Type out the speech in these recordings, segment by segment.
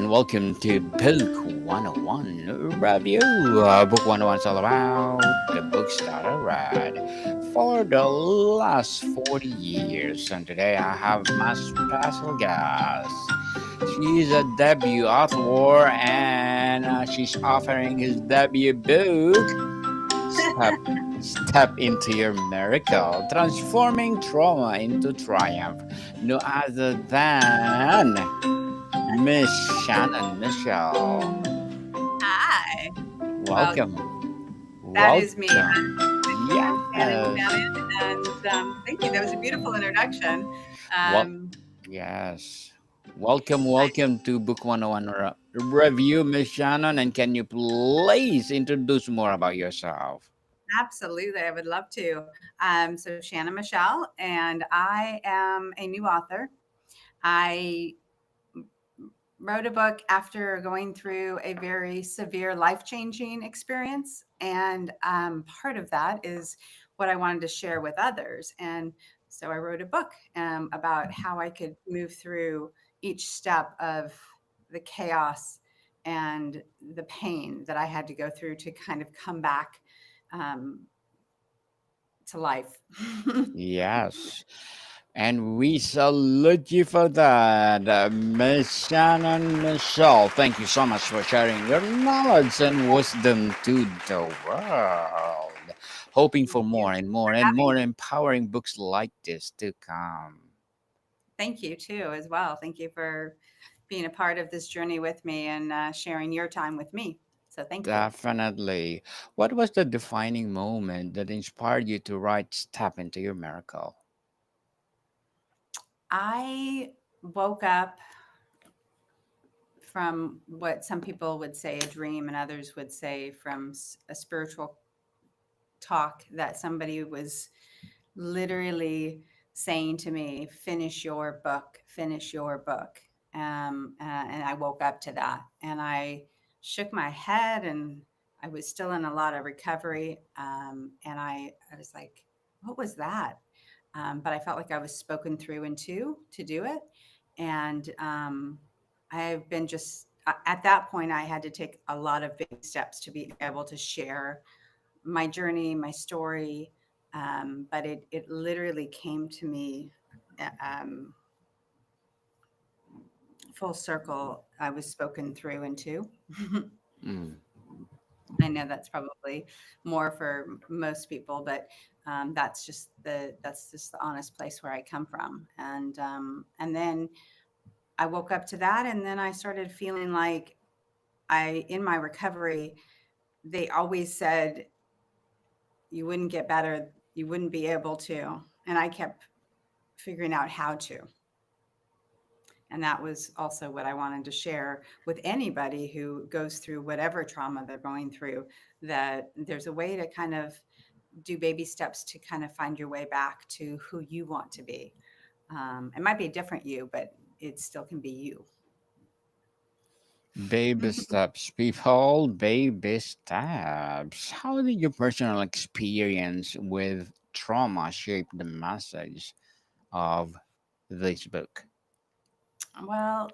and welcome to Book 101 Review. Book 101 is all about the books that I read for the last 40 years. And today I have my special guest. She's a debut author and she's offering his debut book, Step, Step into Your Miracle, Transforming Trauma into Triumph. No other than Miss Shannon Michelle. Hi. Well, Welcome. that is me. Welcome. I'm Shannon Yes. Shannon, and thank you. That was a beautiful introduction. Well, Um, yes. Welcome, I, welcome to Book 101 Review, Miss Shannon. And can you please introduce more about yourself? Absolutely, I would love to. So Shannon Michelle, and I am a new author. I wrote a book after going through a very severe life changing experience. And part of that is what I wanted to share with others. And so I wrote a book about how I could move through each step of the chaos and the pain that I had to go through to kind of come back um, to life. Yes. And we salute you for that, Miss Shannon Michelle. Thank you so much for sharing your knowledge and wisdom to the world. Hoping Thank for you more and more for and having more me. empowering books like this to come. Thank you too, as well. Thank you for being a part of this journey with me and sharing your time with me. So thank you. Definitely. What was the defining moment that inspired you to write Step into Your Miracle? I woke up from what some people would say a dream and others would say from a spiritual talk that somebody was literally saying to me, finish your book, finish your book. And I woke up to that and I shook my head and I was still in a lot of recovery. And I was like, what was that? But I felt like I was spoken through into to do it. And I've been just at that point, I had to take a lot of baby steps to be able to share my journey, my story. But it literally came to me um, full circle. I was spoken through into. Mm. I know that's probably more for most people, but that's just the honest place where I come from. And then I woke up to that, and then I started feeling like I in my recovery. They always said you wouldn't get better, you wouldn't be able to, and I kept figuring out how to. And that was also what I wanted to share with anybody who goes through whatever trauma they're going through, that there's a way to kind of do baby steps to kind of find your way back to who you want to be. It might be a different you, but it still can be you. Baby steps, people, baby steps. How did your personal experience with trauma shape the message of this book? Well,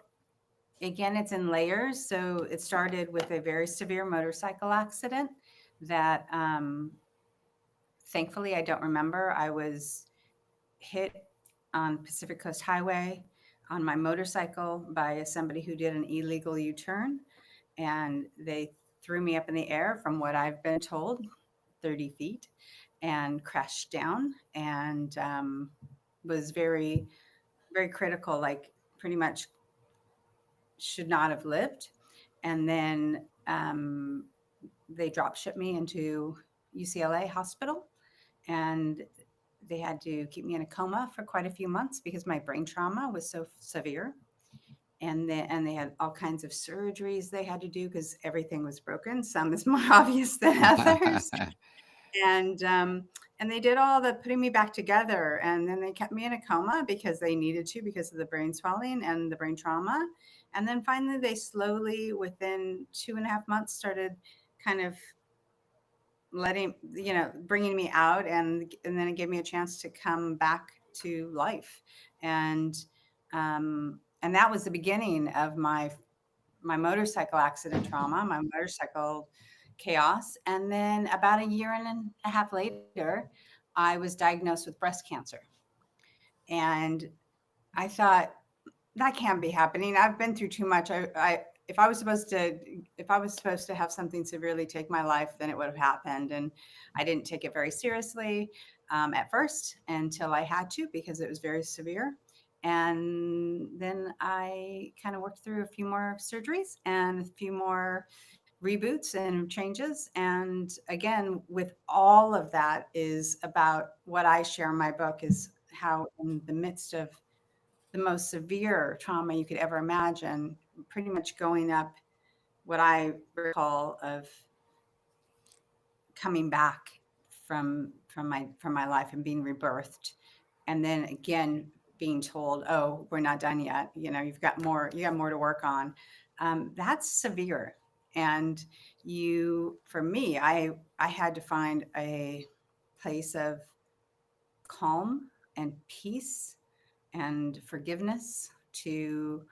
again, it's in layers. So it started with a very severe motorcycle accident that thankfully I don't remember. I was hit on Pacific Coast Highway on my motorcycle by somebody who did an illegal U turn. And they threw me up in the air from what I've been told, 30 feet, and crashed down and was very, very critical, like pretty much should not have lived. And then they drop shipped me into UCLA hospital and they had to keep me in a coma for quite a few months because my brain trauma was so severe. And they had all kinds of surgeries they had to do because everything was broken. Some is more obvious than others. And and they did all the putting me back together, and then they kept me in a coma because they needed to because of the brain swelling and the brain trauma. And then finally, they slowly, within 2.5 months, started kind of bringing me out, and then it gave me a chance to come back to life, and and that was the beginning of my my motorcycle accident trauma, my motorcycle chaos, and then about a year and a half later, I was diagnosed with breast cancer. And I thought, that can't be happening. I've been through too much. If I was supposed to, if I was supposed to have something severely take my life, then it would have happened. And I didn't take it very seriously at first until I had to because it was very severe. And then I kind of worked through a few more surgeries and a few more reboots and changes. And again, with all of that is about what I share in my book is how in the midst of the most severe trauma you could ever imagine, pretty much going up what I recall of coming back from my life and being rebirthed, and then again being told, "Oh, we're not done yet. You got more to work on." That's severe, and for me, I had to find a place of calm and peace and forgiveness to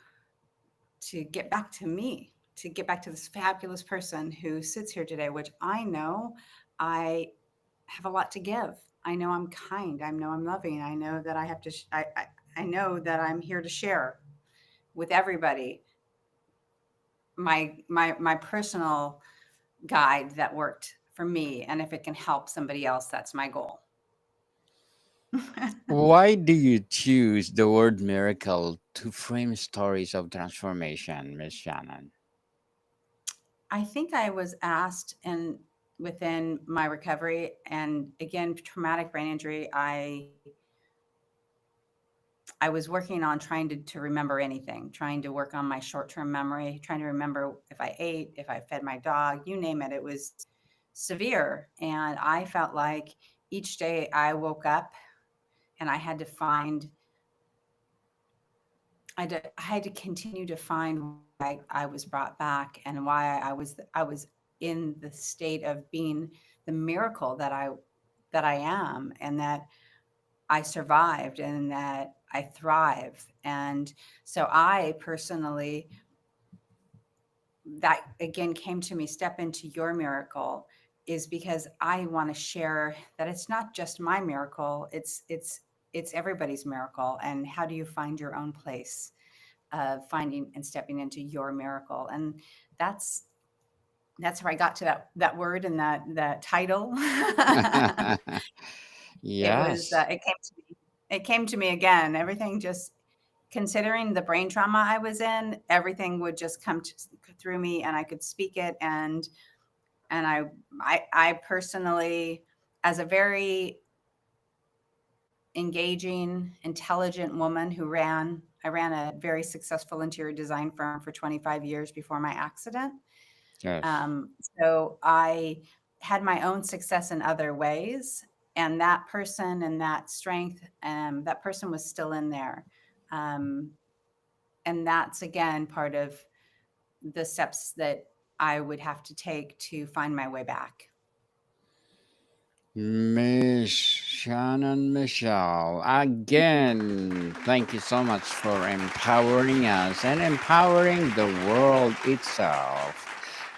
get back to me, to get back to this fabulous person who sits here today, which I know I have a lot to give. I know I'm kind. I know I'm loving. I know that I have to, I know that I'm here to share with everybody my personal guide that worked for me. And if it can help somebody else, that's my goal. Why do you choose the word miracle to frame stories of transformation, Miss Shannon? I think I was asked and within my recovery and again traumatic brain injury, I was working on trying to remember anything, trying to work on my short-term memory, trying to remember if I ate, if I fed my dog, you name it. It was severe, and I felt like each day I woke up and I had to continue to find why I was brought back and why I was in the state of being the miracle that I am, and that I survived and that I thrive. And so I personally, that again came to me, step into your miracle, is because I want to share that it's not just my miracle, it's everybody's miracle. And how do you find your own place of finding and stepping into your miracle? And that's that's where I got to that word and that title. It was Yes. it came to me again. Everything just considering the brain trauma I was in, everything would just through me, and I could speak it. And I personally, as a very engaging, intelligent woman I ran a very successful interior design firm for 25 years before my accident. Yes. Um, so I had my own success in other ways, and that person and that strength, that person was still in there. Um, and that's again part of the steps that I would have to take to find my way back. Miss Shannon Michelle, again, thank you so much for empowering us and empowering the world itself.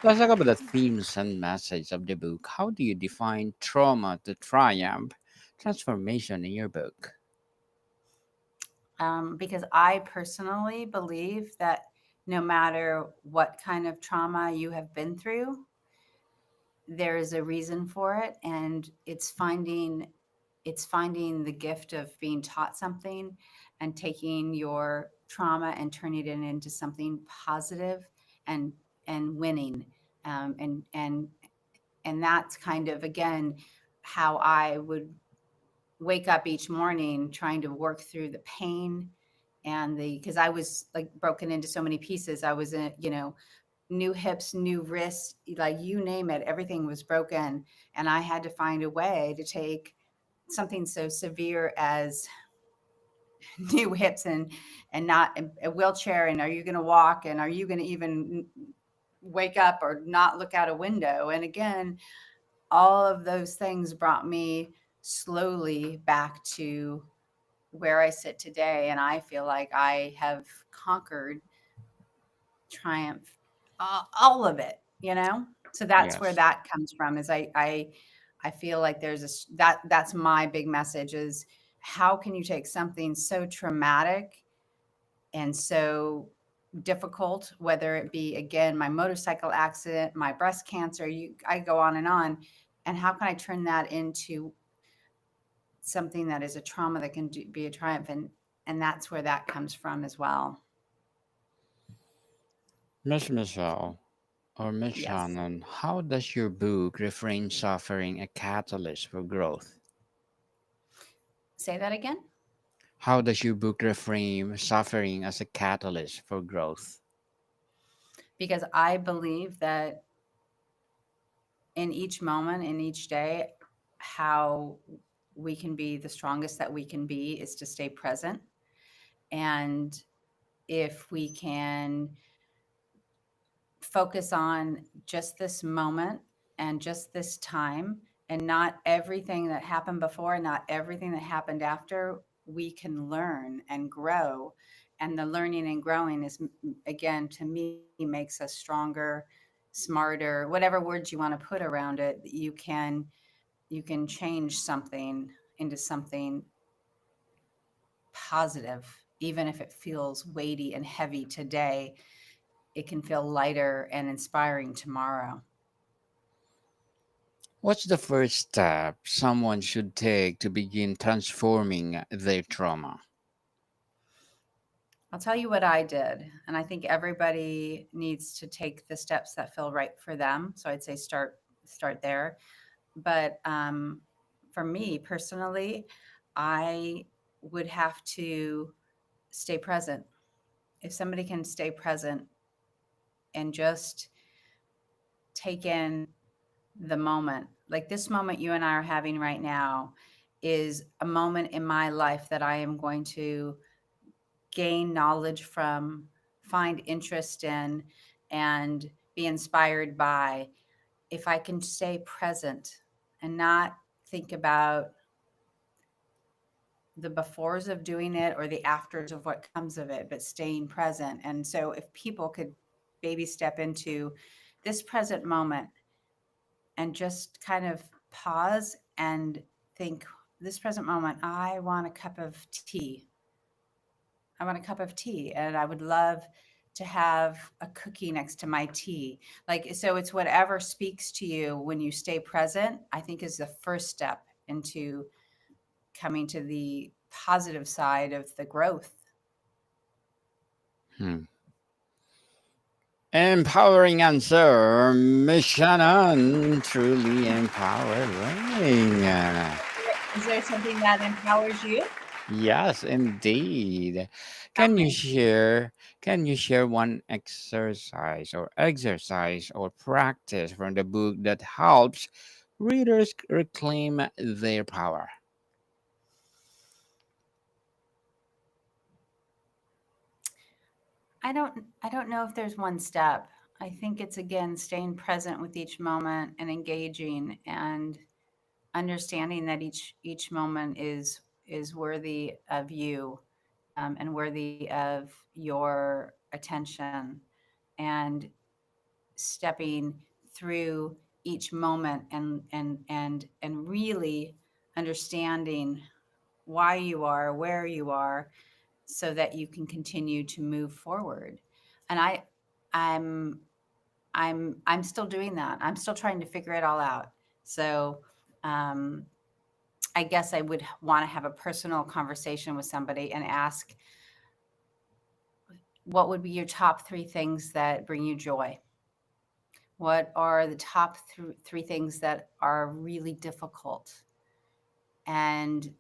Let's talk about the themes and message of the book. How do you define trauma to triumph transformation in your book? Because I personally believe that no matter what kind of trauma you have been through, there is a reason for it, and it's finding the gift of being taught something and taking your trauma and turning it into something positive and winning. Um, and and and that's kind of again how I would wake up each morning trying to work through the pain and the because I was like broken into so many pieces. I was in, new hips, new wrists, like you name it, everything was broken. And I had to find a way to take something so severe as new hips and not a wheelchair. And are you going to walk? And are you going to even wake up or not look out a window? And again, all of those things brought me slowly back to where I sit today. And I feel like I have conquered triumph. all of it, you know? So that's where Yes. that comes from is I feel like there's that's my big message is how can you take something so traumatic and so difficult, whether it be again my motorcycle accident, my breast cancer, you I go on, and how can I turn that into something that is a trauma that can be a triumph, and that's where that comes from as well. Miss Michelle or Miss Yes. Shannon, how does your book reframe suffering a catalyst for growth? Say that again. How does your book reframe suffering as a catalyst for growth? Because I believe that in each moment, in each day, how we can be the strongest that we can be is to stay present. And if we can focus on just this moment and just this time and not everything that happened before, not everything that happened after, we can learn and grow. And the learning and growing is, again, to me, makes us stronger, smarter, whatever words you want to put around it. You can change something into something positive, even if it feels weighty and heavy today. It can feel lighter and inspiring tomorrow. What's the first step someone should take to begin transforming their trauma? I'll tell you what I did, and I think everybody needs to take the steps that feel right for them. So I'd say start there. But for me personally, I would have to stay present. If somebody can stay present and just take in the moment, like this moment you and I are having right now, is a moment in my life that I am going to gain knowledge from, find interest in, and be inspired by. If I can stay present and not think about the befores of doing it or the afters of what comes of it, but staying present. And so, if people could baby step into this present moment and just kind of pause and think, this present moment, I want a cup of tea. I want a cup of tea, and I would love to have a cookie next to my tea. Like, so it's whatever speaks to you when you stay present, I think is the first step into coming to the positive side of the growth. Hmm. Empowering answer, Miss Shannon. Truly empowering. Is there something that empowers you? Yes, indeed. Tell Can you me. share can you share one exercise or practice from the book that helps readers reclaim their power? I don't know if there's one step. I think it's again staying present with each moment and engaging and understanding that each moment is worthy of you, and worthy of your attention, and stepping through each moment and really understanding why you are where you are so that you can continue to move forward. And I'm I'm still doing that. I'm still trying to figure it all out. So um, I guess I would want to have a personal conversation with somebody and ask, what would be your top three things that bring you joy? What are the top three things that are really difficult? And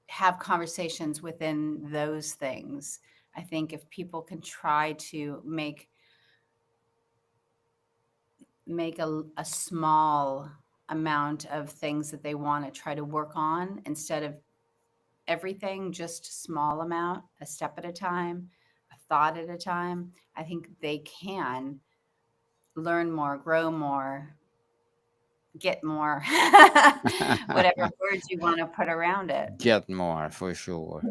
have conversations within those things. I think if people can try to make a small amount of things that they want to try to work on instead of everything, just small amount, a step at a time, a thought at a time, I think they can learn more, grow more, get more, whatever words you want to put around it. Get more for sure.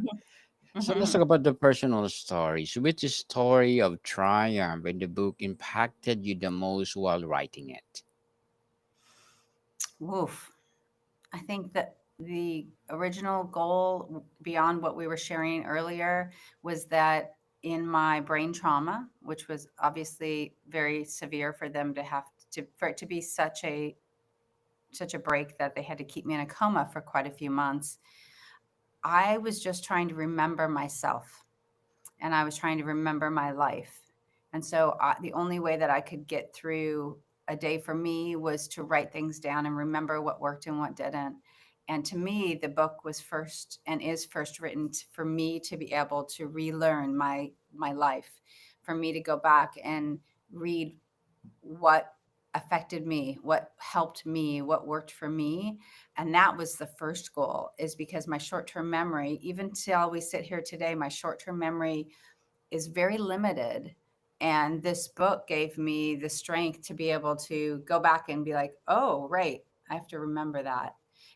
So let's talk about the personal stories. Which story of triumph in the book impacted you the most while writing it? Oof. I think that the original goal, beyond what we were sharing earlier, was that in my brain trauma, which was obviously very severe for them to have to, for it to be such a break that they had to keep me in a coma for quite a few months, I was just trying to remember myself, and I was trying to remember my life. And so the only way that I could get through a day for me was to write things down and remember what worked and what didn't. And to me, the book was first and is first written for me to be able to relearn my life, for me to go back and read what affected me, what helped me, what worked for me. And that was the first goal, is because my short-term memory, even till we sit here today, my short-term memory is very limited. And this book gave me the strength to be able to go back and be like, oh, right, I have to remember that.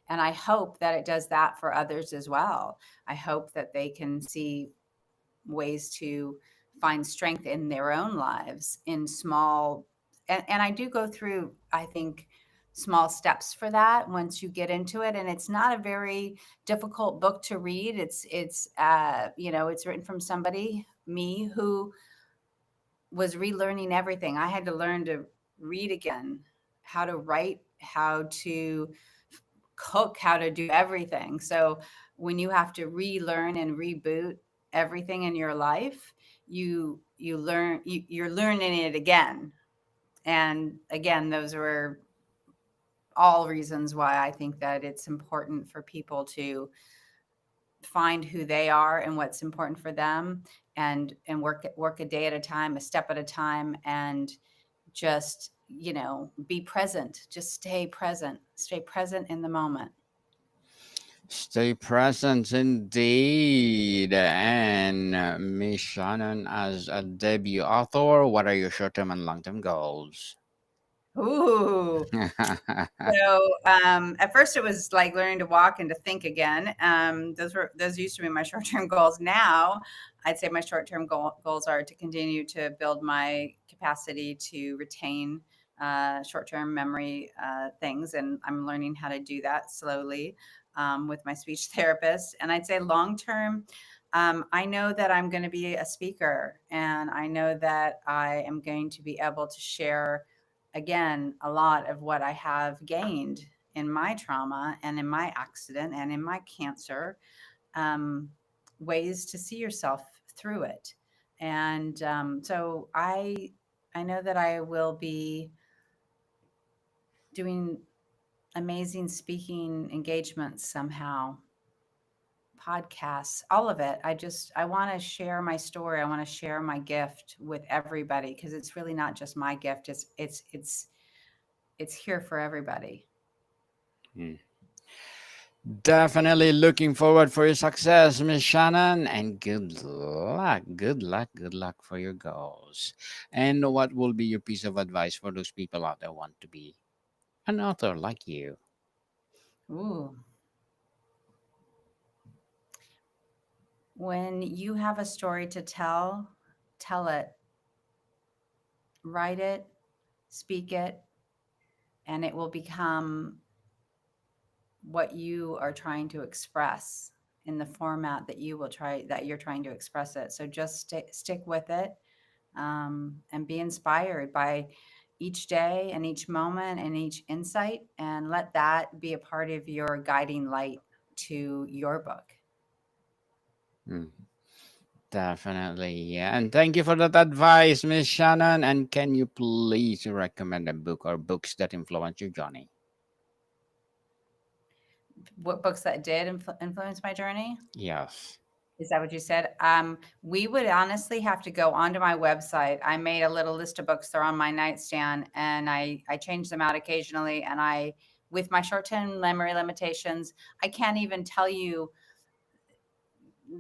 And I hope that it does that for others as well. I hope that they can see ways to find strength in their own lives in small, and I do go through, I think, small steps for that once you get into it. And it's not a very difficult book to read. It's written from somebody, me, who was relearning everything. I had to learn to read again, how to write, how to cook, how to do everything. So when you have to relearn and reboot everything in your life, you're learning it again. And again, those were all reasons why I think that it's important for people to find who they are and what's important for them, and work a day at a time, a step at a time, and just, be present. Just stay present in the moment. Stay present indeed. And Miss Shannon, as a debut author, what are your short term and long term goals? Ooh. So at first, it was like learning to walk and to think again. Those used to be my short term goals. Now, I'd say my short term goals are to continue to build my capacity to retain short term memory things, and I'm learning how to do that slowly with my speech therapist. And I'd say long term. I know that I'm going to be a speaker, and I know that I am going to be able to share again a lot of what I have gained in my trauma and in my accident and in my cancer, um, ways to see yourself through it. And so I know that I will be doing amazing speaking engagements somehow, podcasts, all of it. I want to share my story. I want to share my gift with everybody, because it's really not just my gift. It's here for everybody. Hmm. Definitely looking forward for your success, Miss Shannon, and good luck, good luck, good luck for your goals. And what will be your piece of advice for those people out there want to be an author like you? Ooh. When you have a story to tell, tell it, write it, speak it, and it will become what you are trying to express in the format that you're trying to express it. So just stick with it, and be inspired by each day and each moment and each insight, and let that be a part of your guiding light to your book. Hmm. Definitely, yeah. And thank you for that advice, Miss Shannon. And can you please recommend a book or books that influence your journey? What books that did influence my journey? Yes. Is that what you said? We would honestly have to go onto my website. I made a little list of books. They're on my nightstand, and I change them out occasionally. And with my short-term memory limitations, I can't even tell you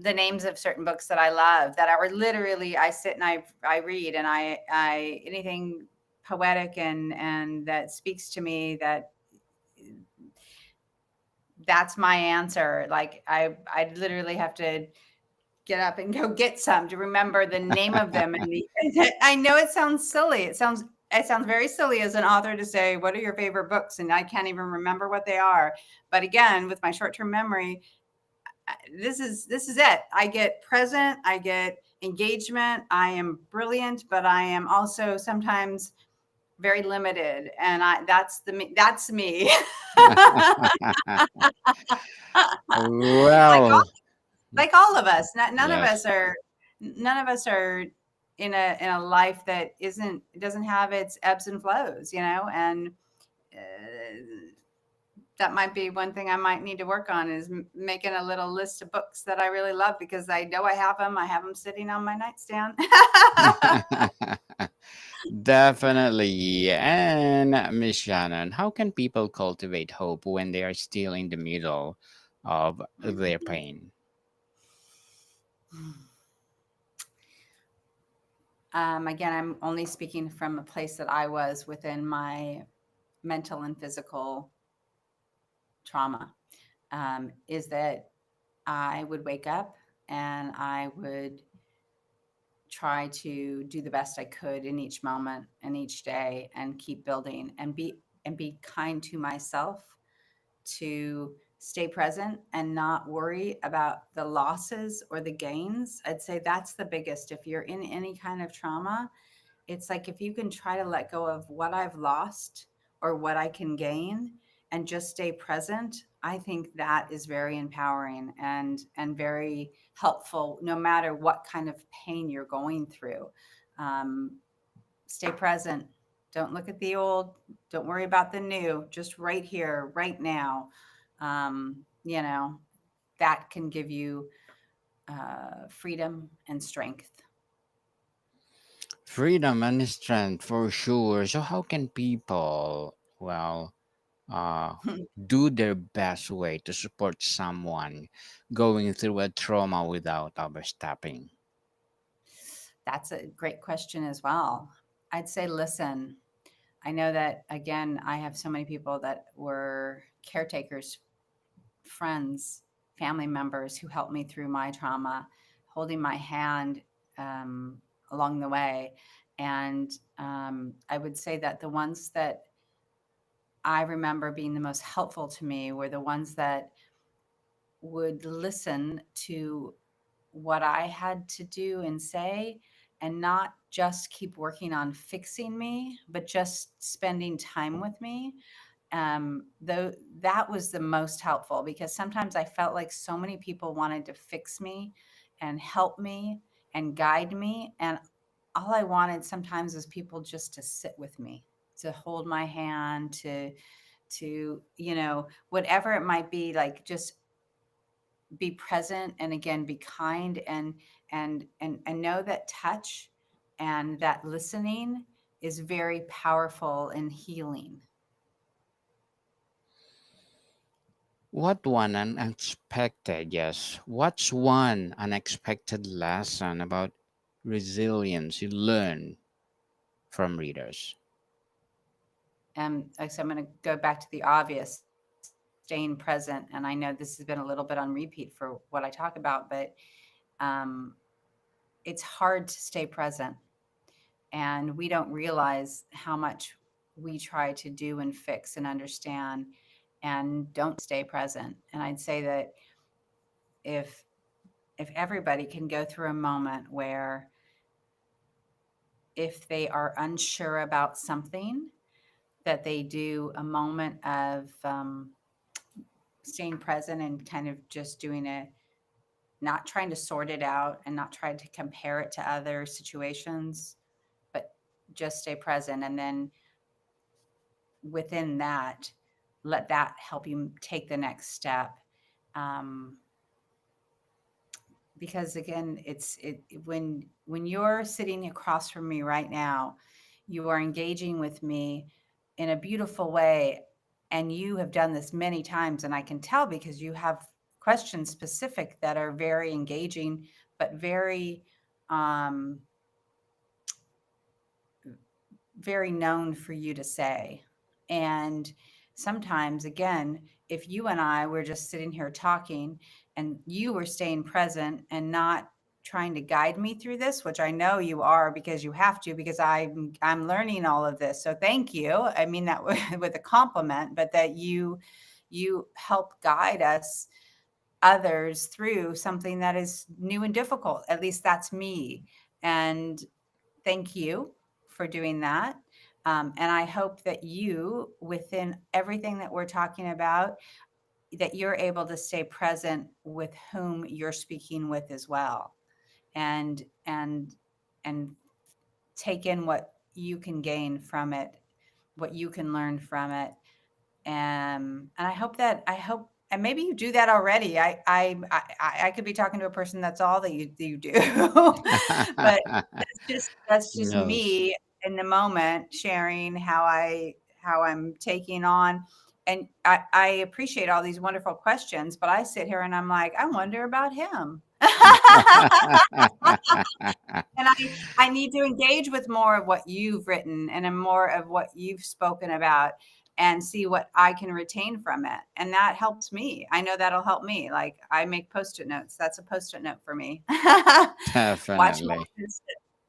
the names of certain books that I love, that are literally, I sit and I read, and I anything poetic and that speaks to me, that's my answer. Like I literally have to get up and go get some to remember the name of them. And I know it sounds silly. It sounds very silly as an author to say, "What are your favorite books?" And I can't even remember what they are. But again, with my short term memory, this is it. I get present. I get engagement. I am brilliant, but I am also sometimes very limited, and I that's me. like Well, like all of us. None of yes. us are in a life that isn't doesn't have its ebbs and flows, and that might be one thing I might need to work on is making a little list of books that I really love because I know I have them. I have them sitting on my nightstand. Definitely. And Miss Shannon, how can people cultivate hope when they are still in the middle of their pain? Again, I'm only speaking from a place that I was within my mental and physical trauma. Is that I would wake up and I would try to do the best I could in each moment and each day and keep building and be kind to myself, to stay present and not worry about the losses or the gains. I'd say that's the biggest. If you're in any kind of trauma, it's like if you can try to let go of what I've lost or what I can gain and just stay present, I think that is very empowering and very helpful no matter what kind of pain you're going through. Um, Stay present. Don't look at the old. Don't worry about the new. Just right here, right now. You know, that can give you freedom and strength. Freedom and strength for sure. So, how can people, well, uh, do their best way to support someone going through a trauma without overstepping? That's a great question as well. I'd say listen. I know that, again, I have so many people that were caretakers, friends, family members who helped me through my trauma, holding my hand um, along the way. And I would say that the ones that I remember being the most helpful to me were the ones that would listen to what I had to do and say, and not just keep working on fixing me, but just spending time with me. Though that was the most helpful because sometimes I felt like so many people wanted to fix me and help me and guide me. And all I wanted sometimes was people just to sit with me, to hold my hand, to whatever it might be, like just be present and again be kind and know that touch and that listening is very powerful and healing. What one unexpected, yes. What's one unexpected lesson about resilience you learn from readers? Like, so I'm going to go back to the obvious, staying present. And I know this has been a little bit on repeat for what I talk about, but um, it's hard to stay present. And we don't realize how much we try to do and fix and understand and don't stay present. And I'd say that if if everybody can go through a moment where if they are unsure about something, that they do a moment of staying present and kind of just doing it, not trying to sort it out and not trying to compare it to other situations, but just stay present. And then within that, let that help you take the next step. Um, because again, when you're sitting across from me right now, you are engaging with me in a beautiful way, and you have done this many times, and I can tell because you have questions specific that are very engaging, but um, very known for you to say. And sometimes, again, if you and I were just sitting here talking and you were staying present and not trying to guide me through this, which I know you are because you have to, because I'm learning all of this. So thank you. I mean that with a compliment, but that you help guide us others through something that is new and difficult. At least that's me. And thank you for doing that. And I hope that you, within everything that we're talking about, that you're able to stay present with whom you're speaking with as well, and and take in what you can gain from it, what you can learn from it. And I hope, and maybe you do that already. I could be talking to a person that's all that you do, but that's just Yes. me in the moment sharing how I'm taking on. And I appreciate all these wonderful questions, but I sit here and I'm like, I wonder about him. And I need to engage with more of what you've written and more of what you've spoken about and see what I can retain from it. And that helps me. I know that'll help me. Like I make post-it notes. That's a post-it note for me. Watch Definitely. movies.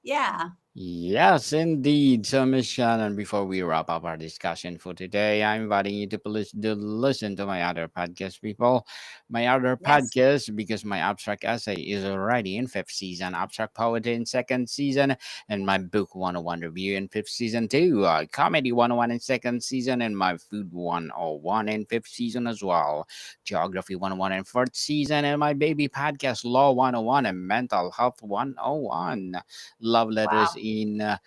Yeah. Yes, indeed. So, Miss Shannon, before we wrap up our discussion for today, I'm inviting you to please do listen to my other podcast, people. My other Yes. podcast, because my abstract essay is already in fifth season, abstract poetry in second season, and my book 101 review in fifth season too, comedy 101 in second season, and my food 101 in fifth season as well, geography 101 in fourth season, and my baby podcast law 101 and mental health 101, love letters Wow. in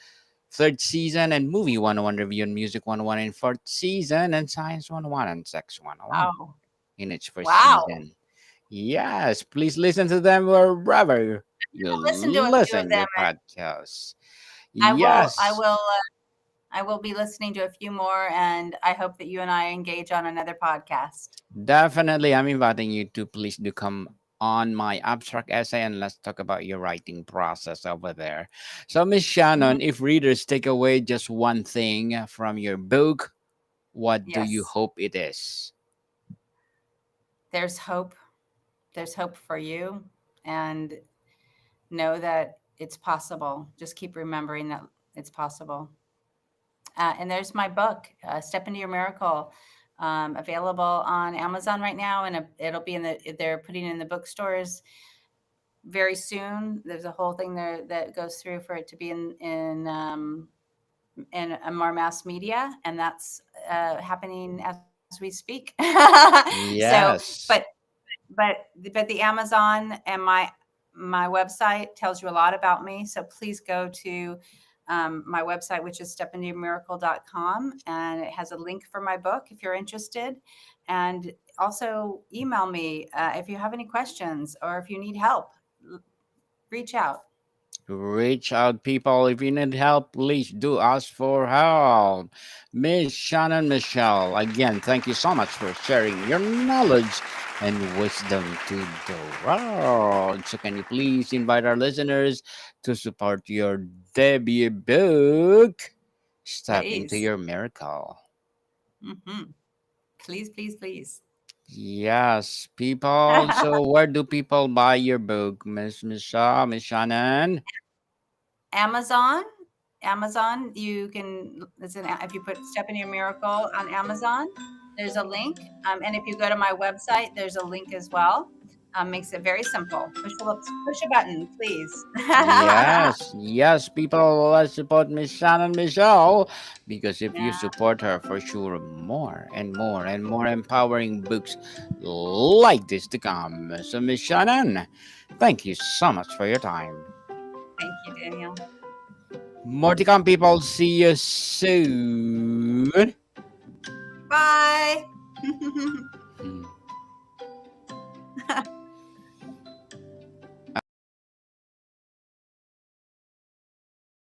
third season, and movie 101 review and music 101 in fourth season, and science 101 and sex 101 Oh, in its first wow. season. Yes, please listen to them wherever you I'll listen to a few of listen them. your podcast. I will, Yes, I will be listening to a few more, and I hope that you and I engage on another podcast. definitely. I'm inviting you to please do come on my abstract essay and let's talk about your writing process over there. So, Miss Mhm. Shannon, if readers take away just one thing from your book, what do you Yes, hope it is? there's hope. There's hope for you, and know that it's possible. Just keep remembering that it's possible. And there's my book, Step into Your Miracle, available on Amazon right now, and it'll be in they're putting it in the bookstores very soon. There's a whole thing there that goes through for it to be in a more mass media, and that's happening as we speak. So, but Yes. but but the Amazon and my website tells you a lot about me. So please go to my website, which is stepintomiracle.com, and it has a link for my book if you're interested. And also email me if you have any questions or if you need help. Reach out. Reach out, people. If you need help, please do ask for help. Miss Shannon Michelle, again, thank you so much for sharing your knowledge and wisdom to the world. So, can you please invite our listeners to support your debut book, Step into Please. Your Miracle? Hmm. Please, please, please. Yes, people. So, where do people buy your book, Miss Michelle, Miss Shannon? Amazon. Amazon, you can listen if you put Step in Your Miracle on Amazon, there's a link. And if you go to my website, there's a link as well. Makes it very simple. Push a button, please. Yes, yes, people, let's support Miss Shannon Michelle because if you Yeah, support her, for sure, more and more and more empowering books like this to come. So, Miss Shannon, thank you so much for your time. thank you, Daniel. More to come, people. See you soon. Bye.